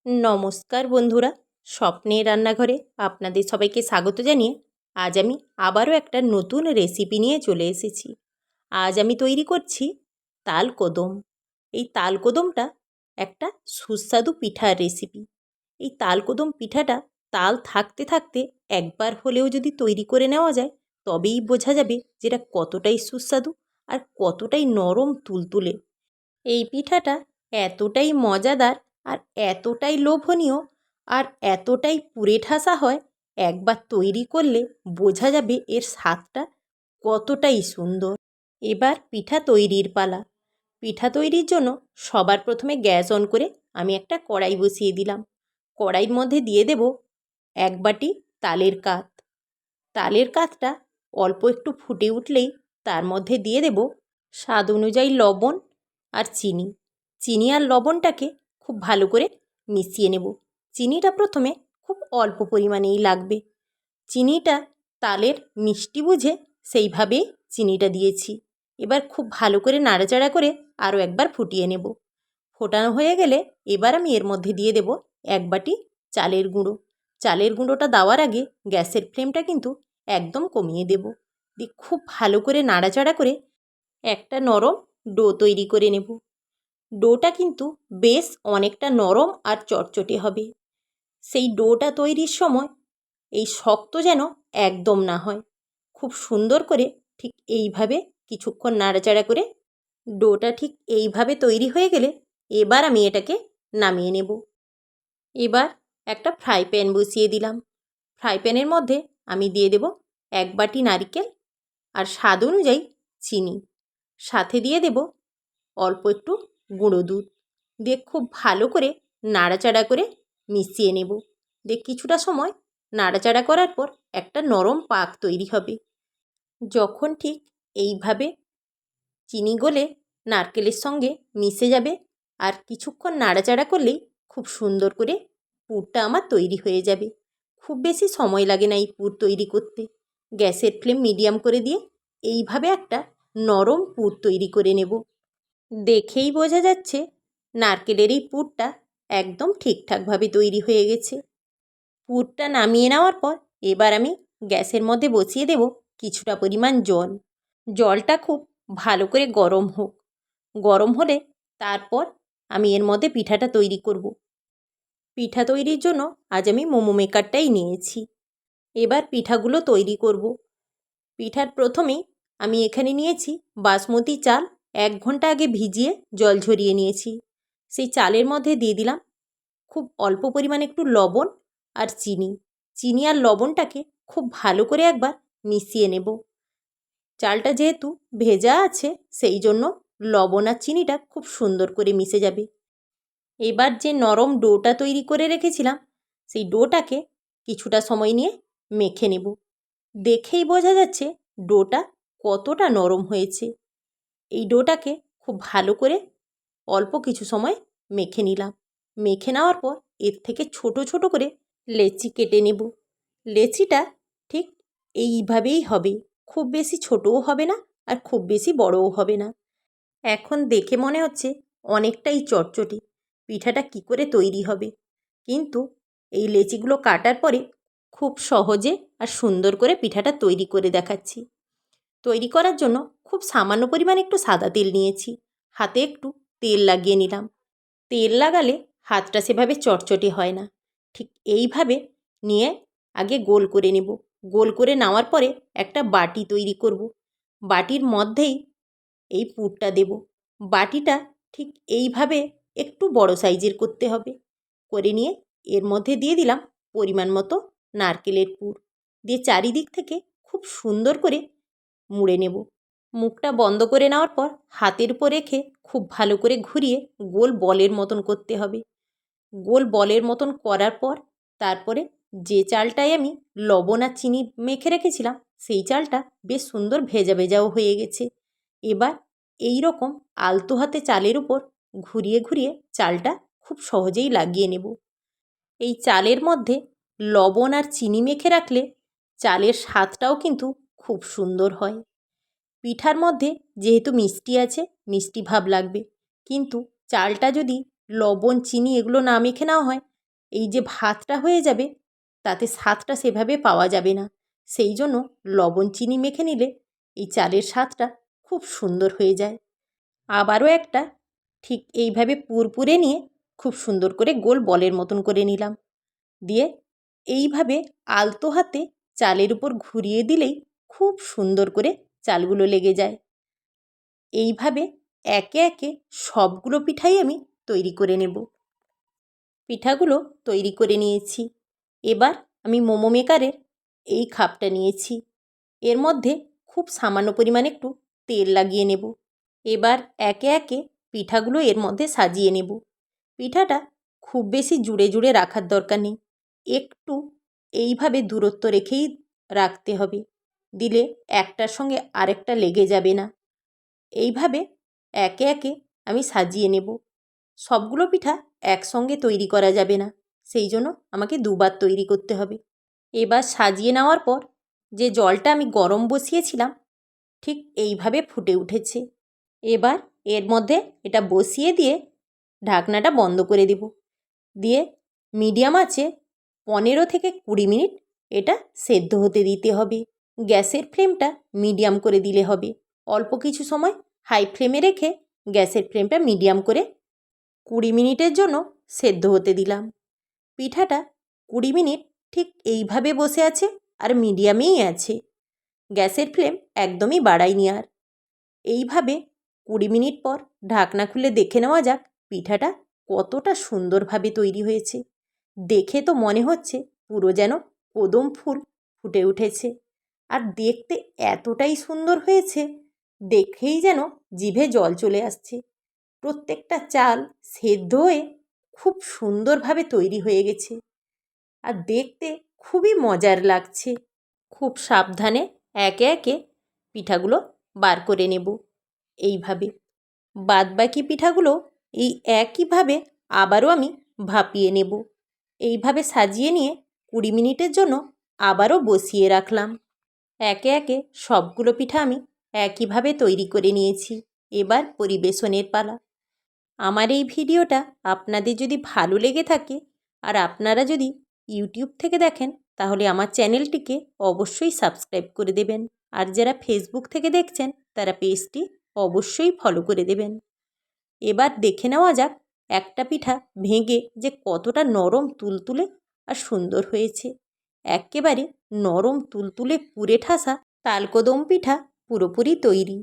নমস্কার বন্ধুরা, স্বপ্নের রান্নাঘরে আপনাদের সবাইকে স্বাগত জানিয়ে আজ আমি আবারও একটা নতুন রেসিপি নিয়ে চলে এসেছি। আজ আমি তৈরি করছি তালকদম। এই তালকদমটা একটা সুস্বাদু পিঠার রেসিপি। এই তালকদম পিঠাটা তাল থাকতে থাকতে একবার হলেও যদি তৈরি করে নেওয়া যায় তবেই বোঝা যাবে যেটা কতটাই সুস্বাদু আর কতটাই নরম তুলতুলে। এই পিঠাটা এতটাই মজাদার আর এতটাই লোভনীয় আর এতটাই পুড়ে ঠাসা হয়, একবার তৈরি করলে বোঝা যাবে এর স্বাদটা কতটাই সুন্দর। এবার পিঠা তৈরির পালা। পিঠা তৈরির জন্য সবার প্রথমে গ্যাস অন করে আমি একটা কড়াই বসিয়ে দিলাম। কড়াইয়ের মধ্যে দিয়ে দেব 1 বাটি তালের কাত। তালের কাতটা অল্প একটু ফুটে উঠলেই তার মধ্যে দিয়ে দেব স্বাদ অনুযায়ী লবণ আর চিনি। চিনি আর লবণটাকে খুব ভালো করে মিশিয়ে নেব। চিনিটা প্রথমে খুব অল্প পরিমাণেই লাগবে। চিনিটা তালের মিষ্টি বুঝে সেইভাবেই চিনিটা দিয়েছি। এবার খুব ভালো করে নাড়াচাড়া করে আরও একবার ফুটিয়ে নেব। ফোটানো হয়ে গেলে এবার আমি এর মধ্যে দিয়ে দেব 1 বাটি চালের গুঁড়ো। চালের গুঁড়োটা দেওয়ার আগে গ্যাসের ফ্লেমটা কিন্তু একদম কমিয়ে দেব। দিয়ে খুব ভালো করে নাড়াচাড়া করে একটা নরম ডো তৈরি করে নেব। ডোটা কিন্তু বেশ অনেকটা নরম আর চটচটে হবে। সেই ডোটা তৈরির সময় এই শক্ত যেন একদম না হয়। খুব সুন্দর করে ঠিক এইভাবে কিছুক্ষণ নাড়াচাড়া করে ডোটা ঠিক এইভাবে তৈরি হয়ে গেলে এবার আমি এটাকে নামিয়ে নেব। এবার একটা ফ্রাই প্যান বসিয়ে দিলাম। ফ্রাই প্যানের মধ্যে আমি দিয়ে দেব 1 বাটি নারকেল আর স্বাদ অনুযায়ী চিনি। সাথে দিয়ে দেব অল্প একটু গুঁড়ো দুধ। দিয়ে খুব ভালো করে নাড়াচাড়া করে মিশিয়ে নেব। দিয়ে কিছুটা সময় নাড়াচাড়া করার পর একটা নরম পাক তৈরি হবে। যখন ঠিক এইভাবে চিনি গলে নারকেলের সঙ্গে মিশে যাবে আর কিছুক্ষণ নাড়াচাড়া করলেই খুব সুন্দর করে পুরটা আমার তৈরি হয়ে যাবে। খুব বেশি সময় লাগে না এই পুর তৈরি করতে। গ্যাসের ফ্লেম মিডিয়াম করে দিয়ে এইভাবে একটা নরম পুর তৈরি করে নেব। দেখেই বোঝা যাচ্ছে নারকেলের এই পুরটা একদম ঠিকঠাকভাবে তৈরি হয়ে গেছে। পুরটা নামিয়ে নেওয়ার পর এবার আমি গ্যাসের মধ্যে বসিয়ে দেব কিছুটা পরিমাণ জল। জলটা খুব ভালো করে গরম হোক। গরম হলে তারপর আমি এর মধ্যে পিঠাটা তৈরি করব। পিঠা তৈরির জন্য আজ আমি মোমো মেকারটাই নিয়েছি। এবার পিঠাগুলো তৈরি করব। পিঠার প্রথমেই আমি এখানে নিয়েছি বাসমতি চাল। 1 ঘন্টা আগে ভিজিয়ে জল ঝরিয়ে নিয়েছি। সেই চালের মধ্যে দিয়ে দিলাম খুব অল্প পরিমাণে একটু লবণ আর চিনি। চিনি আর লবণটাকে খুব ভালো করে একবার মিশিয়ে নেব। চালটা যেহেতু ভেজা আছে সেই জন্য লবণ আর চিনিটা খুব সুন্দর করে মিশে যাবে। এবার যে নরম ডোটা তৈরি করে রেখেছিলাম সেই ডোটাকে কিছুটা সময় নিয়ে মেখে নেব। দেখেই বোঝা যাচ্ছে ডোটা কতটা নরম হয়েছে। এই ডোটাকে খুব ভালো করে অল্প কিছু সময় মেখে নিলাম। মেখে নেওয়ার পর এর থেকে ছোট ছোট করে লেচি কেটে নেব। লেচিটা ঠিক এইভাবেই হবে। খুব বেশি ছোটও হবে না আর খুব বেশি বড়ও হবে না। এখন দেখে মনে হচ্ছে অনেকটাই চটচটে। পিঠাটা কি করে তৈরি হবে, কিন্তু এই লেচিগুলো কাটার পরে খুব সহজে আর সুন্দর করে পিঠাটা তৈরি করে দেখাচ্ছি। তৈরি করার জন্য খুব সামান্য পরিমাণে একটু সাদা তেল নিয়েছি। হাতে একটু তেল লাগিয়ে নিলাম। তেল লাগালে হাতটা সেভাবে চটচটে হয় না। ঠিক এইভাবে নিয়ে আগে গোল করে নেব। গোল করে নেওয়ার পরে একটা বাটি তৈরি করব। বাটির মধ্যেই এই পুরটা দেব। বাটিটা ঠিক এইভাবে একটু বড় সাইজের করতে হবে। করে নিয়ে এর মধ্যে দিয়ে দিলাম পরিমাণ মতো নারকেলের পুর। দিয়ে চারিদিক থেকে খুব সুন্দর করে মুড়ে নেব। মুখটা বন্ধ করে নেওয়ার পর হাতের উপর রেখে খুব ভালো করে ঘুরিয়ে গোল বলের মতন করতে হবে। গোল বলের মতন করার পর তারপরে যে চালটায় আমি লবণ আর চিনি মেখে রেখেছিলাম সেই চালটা বেশ সুন্দর ভেজা ভেজাও হয়ে গেছে। এবার এই রকম আলতো হাতে চালের উপর ঘুরিয়ে ঘুরিয়ে চালটা খুব সহজেই লাগিয়ে নেব। এই চালের মধ্যে লবণ আর চিনি মেখে রাখলে চালের স্বাদটাও কিন্তু খুব সুন্দর হয়। পিঠার মধ্যে যেহেতু মিষ্টি আছে, মিষ্টি ভাব লাগবে, কিন্তু চালটা যদি লবণ চিনি এগুলো না মেখে নেওয়া হয় এই যে ভাতটা হয়ে যাবে তাতে স্বাদটা সেভাবে পাওয়া যাবে না। সেই জন্য লবণ চিনি মেখে নিলে এই চালের স্বাদটা খুব সুন্দর হয়ে যায়। আবারও একটা ঠিক এইভাবে পুর পুরে নিয়ে খুব সুন্দর করে গোল বলের মতন করে নিলাম। দিয়ে এইভাবে আলতো হাতে চালের উপর ঘুরিয়ে দিলেই খুব সুন্দর করে চালগুলো লেগে যায়। এইভাবে একে একে সবগুলো পিঠাই আমি তৈরি করে নেব। পিঠাগুলো তৈরি করে নিয়েছি। এবার আমি মোমো মেকারের এই খাপটা নিয়েছি। এর মধ্যে খুব সামান্য পরিমাণে একটু তেল লাগিয়ে নেব। এবার একে একে পিঠাগুলো এর মধ্যে সাজিয়ে নেব। পিঠাটা খুব বেশি জুড়ে জুড়ে রাখার দরকার নেই, একটু এইভাবে দূরত্ব রেখেই রাখতে হবে, দিলে একটার সঙ্গে আরেকটা লেগে যাবে না। এইভাবে একে একে আমি সাজিয়ে নেব। সবগুলো পিঠা একসঙ্গে তৈরি করা যাবে না, সেই জন্য আমাকে দুবার তৈরি করতে হবে। এবার সাজিয়ে নেওয়ার পর যে জলটা আমি গরম বসিয়েছিলাম ঠিক এইভাবে ফুটে উঠেছে। এবার এর মধ্যে এটা বসিয়ে দিয়ে ঢাকনাটা বন্ধ করে দেব। দিয়ে মিডিয়াম আঁচে 15 থেকে 20 মিনিট এটা সেদ্ধ হতে দিতে হবে। গ্যাসের ফ্লেমটা মিডিয়াম করে দিলে হবে। অল্প কিছু সময় হাই ফ্লেমে রেখে গ্যাসের ফ্লেমটা মিডিয়াম করে 20 মিনিটের জন্য সেদ্ধ হতে দিলাম। পিঠাটা 20 মিনিট ঠিক এইভাবে বসে আছে আর মিডিয়ামেই আছে। গ্যাসের ফ্লেম একদমই বাড়াইনি আর। এইভাবে 20 মিনিট পর ঢাকনা খুলে দেখে নেওয়া যাক পিঠাটা কতটা সুন্দরভাবে তৈরি হয়েছে। দেখে তো মনে হচ্ছে পুরো যেন কদম ফুল ফুটে উঠেছে। আর দেখতে এতটাই সুন্দর হয়েছে, দেখেই যেন জিভে জল চলে আসছে। প্রত্যেকটা চাল সেদ্ধ হয়ে খুব সুন্দরভাবে তৈরি হয়ে গেছে আর দেখতে খুবই মজার লাগছে। খুব সাবধানে একে একে পিঠাগুলো বার করে নেব। এইভাবে বাদবাকি পিঠাগুলো এই একইভাবে আবারও আমি ভাপিয়ে নেব। এইভাবে সাজিয়ে নিয়ে 20 মিনিটের জন্য আবারও বসিয়ে রাখলাম। একে একে সবগুলো পিঠা আমি একইভাবে তৈরি করে নিয়েছি। এবার পরিবেশনের পালা। আমার এই ভিডিওটা আপনাদের যদি ভালো লেগে থাকে আর আপনারা যদি ইউটিউব থেকে দেখেন তাহলে আমার চ্যানেলটিকে অবশ্যই সাবস্ক্রাইব করে দেবেন। আর যারা ফেসবুক থেকে দেখছেন তারা পেজটি অবশ্যই ফলো করে দেবেন। এবার দেখে নেওয়া যাক একটা পিঠা ভেঙে যে কতটা নরম তুলতুলে আর সুন্দর হয়েছে। একেবারে নরম তুলতুলে পুরে ঠাসা তালকদম পিঠা পুরোপুরি তৈরি।